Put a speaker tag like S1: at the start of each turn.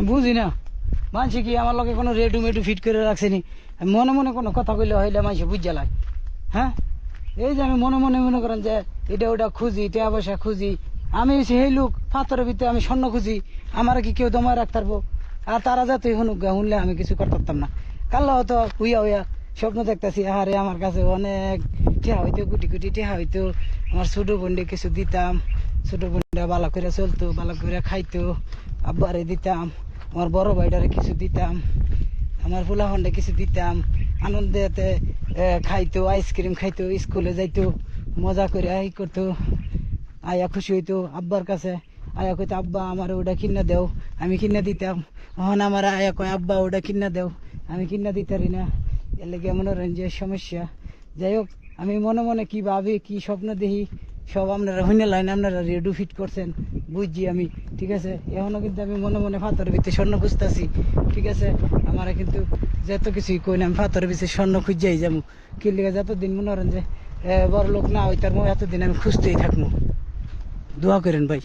S1: বুঝি না মানছি কি আমার লগে কোনো রেডু মেডু ফিট করে রাখছেনি, আমি মনে মনে কোনো কথা কইলে হইলে মানছি বুঝ জ্বালায়। হ্যাঁ, এই যে আমি মনে মনে মনে করেন যে এটা ওটা খুঁজি, টাকা পয়সা খুঁজি, আমি সেই লোক পাথরের ভিতরে আমি স্বর্ণ খুঁজি, আমার কি কেউ দমায় রাখতে পারবো? আর তারা যাতে শুনলে আমি কিছু করতে পারতাম না। কাল্লা হয়তো হুইয়া হুইয়া স্বপ্ন দেখতেছি, আরে আমার কাছে অনেক টেহা হইতো, কোটি কোটি টেহা হইতো, আমার ছোট বোনকে কিছু দিতাম, ছোট বোনটা ভালো করে চলতো, ভালো করে খাইতো, আব্বারে দিতাম, আমার বড় ভাইটারে কিছু দিতাম, আমার ফুলা হন্ডে কিছু দিতাম, আনন্দেতে খাইতো, আইসক্রিম খাইতো, স্কুলে যাইতো, মজা করে আই করতো, আয়া খুশি হইতো আব্বার কাছে, আয়া কইতো আব্বা আমার ওটা কিনা দেও, আমি কিনা দিতাম। এখন আমার আয়া কয় আব্বা ওটা কিনা দেও, আমি কিনা দিতারি না। এর লেগে মনে করেন যে সমস্যা। যাই হোক, আমি মনে মনে কি ভাবি, কি স্বপ্ন দেখি, সব আপনারা হইনে লাইন আপনারা রেডু ফিট করছেন, বুঝছি আমি। ঠিক আছে, এখনো কিন্তু আমি মনে মনে ফাতরের ভিতরে স্বর্ণ খুঁজতেছি। ঠিক আছে, আমার কিন্তু যত কিছুই কই না, আমি ফাতরের ভিতরে স্বর্ণ খুঁজাই যাবো। কি লেগে যতদিন মনে করেন যে বড় লোক না হইতার এতদিন আমি খুঁজতেই থাকবো। দোয়া করেন ভাই।